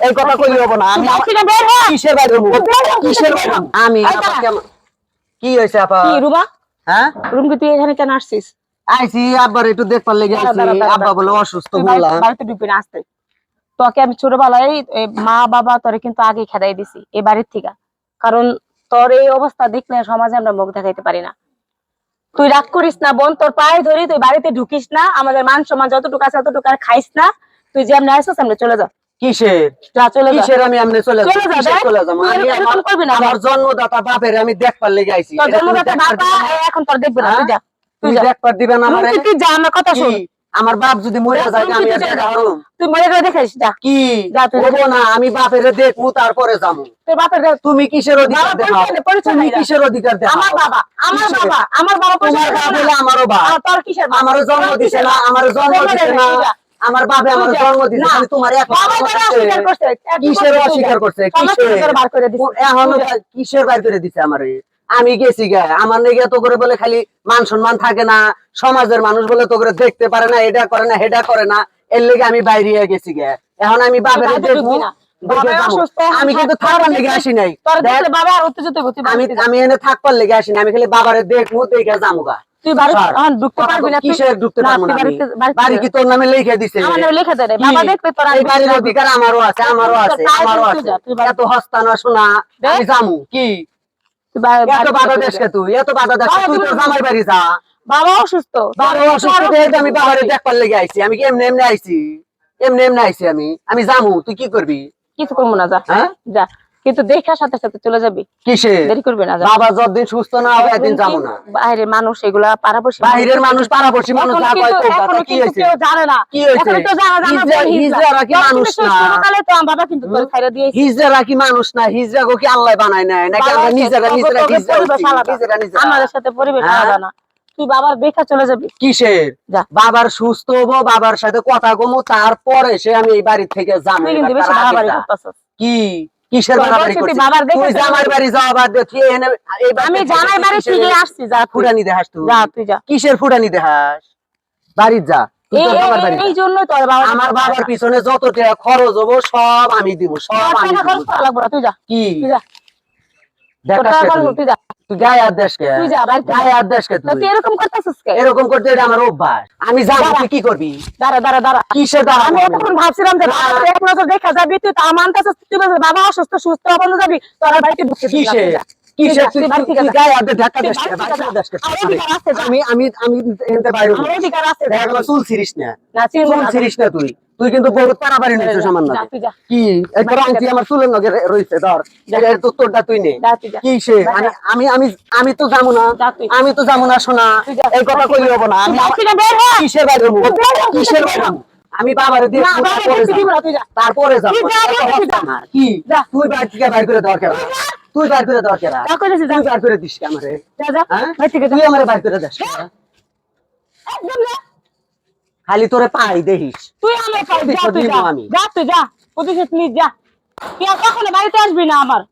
এই কথা কইলি হবো না। আমি কিসের বাইরে কিসের আমি কি হয়েছে আপা? কি রুবা? হ্যাঁ রুম কি তুই এখানে কেন আসছিস? আইছি আব্বার একটু দেখবার লেগে আইছি। আব্বা বলে অসুস্থ বললাম। বাড়িতে ঢুকবি না আসতে। তোকে আমি ছোটবেলায় মা বাবা তোরে কিন্তু আগে খেদাই দিছি এই বাড়ির থেকে, কারণ তোর এই অবস্থা দেখলে সমাজে আমরা মুখ দেখাইতে পারি না। তুই রাগ করিস না বোন, তোর পায়ে ধরি, তুই বাড়িতে ঢুকিস না, আমাদের মান সম্মান যতটুকু আছে ততটুকু আর খাইস না। তুই যে আমরা আসছিস আমরা চলে যা। কিসের যা চলে যা। কিসের আমি এমনি চলে যাব? কিসের চলে যাব? আমি এরকম করবি না। আমার জন্মদাতা বাপের আমি দেখবার লেগে আইছি। তোর জন্মদাতা বাবা এখন তোর দেখবে না, তুই যা। তুই দেখবার দিবেন আমারে? তুই যা, আমার কথা শুন। আমার বাপ যদি মরে যায় আমি আর দেখাবো? তুই মরে গেলে দেখাইস যা। কি যা তুই বলবো না, আমি বাপের দেখবো তারপরে যাবো। তোর বাপের তুমি কিসের অধিকার দেখাও? তুমি কিসের অধিকার দেখাও? আমার বাবা আমার বাবা তোমার বাপ হলে আমারও বাপ। তোর কিসের বাবা? আমারও জন্ম দিছে না, আমারও জন্ম দিছে না। আমার বাপে আমার জন্ম দিছে, আমি তোমার এক কিসের অস্বীকার করছে? কিসের বার করে দিছে? এখনো কিসের বার করে দিছে আমারে? আমি গেছি গা, আমার লেগে তো করে বলে খালি মান সম্মান থাকে না, সমাজের মানুষ বলে তো করে দেখতে পারে না, এটা করে না হেটা করে না, এর লেগে আমি বাইরে গেছি গা। এখন আমি বাপের দেখবো। আমি কিন্তু থাকবার লেগে আসি নাই। আমি এনে থাকবার লেগে আসি না, আমি খালি বাবারে দেখবো, দেখে যাবো গা। তুই বাড়ি ঢুকতে পারবি না। কিসের ঢুকতে পারবো না? বাড়ি কি তোর নামে লিখে দিছে? আমার নামে লিখে দে রে বাবা, দেখবে তোর এই বাড়ির অধিকার আমারও আছে, আমারও আছে, আমারও আছে। এত হস্তা না শোনা, আমি যামু কি? এত বাধা দেশকে তুই, এত বাধা দেশ তুই তো জামাই বাড়ি যা। বাবা অসুস্থ, বাবা অসুস্থ দেখে আমি বাবারে দেখবার লেগে আইছি। আমি কি এমনি এমনি আইছি? এমনি এমনি আইছি আমি যামু, তুই কি করবি? কিছু করবো না, যা যা, কিন্তু দেখার সাথে সাথে চলে যাবি। কিসে দেরি করবি না, বাবা যতদিন সুস্থ না হবে একদিন যাবো না। বাইরের মানুষ এগুলা পাড়াপড়শি, বাইরের মানুষ পাড়াপড়শি মানুষ যা কয় তো কি হইছে? কেউ জানে না, কি হইছে? এখন তো জানা হিজড়ারা কি মানুষ না? সকালে তো আমার বাবা কিন্তু তোর খাইরা দিয়েছে। হিজড়ারা কি মানুষ না? হিজড়াগো কি আল্লাহ বানায় নাই নাকি আমরা নিজেরা আমাদের সাথে পরিবেশ আলাদা না। তুই বাবার দেখা চলে যাবি। কিসের বাবার সুস্থ হবো, বাবার সাথে কথা কমো, তারপরে সে আমি এই বাড়ি থেকে যাবো। কি কিসের বাড়াবাড়ি করছিস? তুই জামাই বাড়ি যাওয়া বাদ দে, তুই এনে আমি জামাই বাড়ি থেকে আসছি, যা ফুটানি দেখাস তুই। যা তুই যা। কিসের ফুটানি দেখাস? বাড়ি যা। এই জন্যই তো আমার বাবার পিছনে যত টাকা খরচ হবো সব আমি দিব, সব আমি দিব। তুই যা। কি তুই যা। তুই গায়ে হাত দেশকে, গায়ে হাত দেশকে তুই এরকম করতেছিস কে? এরকম করতে এটা আমার অভ্যাস। আমি যাবো, তুই কি করবি? দাঁড়া দাঁড়া দাঁড়া। কিসের দাঁড়া? আমি তখন ভাবছিলাম যে এক নজর দেখা যাবি, তুই তা মানতেছিস, তুই বলছিস বাবা অসুস্থ, সুস্থ হবো যাবি, তোর বাড়িতে ঢুকতে দিবি না। কিসের তুই গায়ে হাত ধাক্কা দেশকে, বাইরে দেশকে। আমি এনতে বাইরে আমার অধিকার আছে। দেখা গেল চুল ছিড়িস না, না চুল ছিড়িস না তুই। তুই কিন্তু বহুত পারাবাড়ি নিচ্ছিস সামান্য। কি একবার আনছি আমার চুলের লগে রইছে, ধর এর উত্তরটা তুই নে। কি সে আমি তো যাবো না, আমি তো যাবো না শোনা, এই কথা কইলি হবো না। আমি কিসের বাইরে কিসের বাইরে আমি বাবারে দিয়ে তারপরে যাবো। কি তুই বাইরে থেকে বাইর করে দরকার, তুই বাইর করে দরকার, তুই বাইর করে দিস আমারে, তুই আমারে বাইর করে দিস। খালি তোরে পাই দেখিস, তুই আমার পাই, যা তুই যা, যা তুই যা, প্রতিশোধ নিস যা। তুই আর কখনো বাড়িতে আসবি না আমার।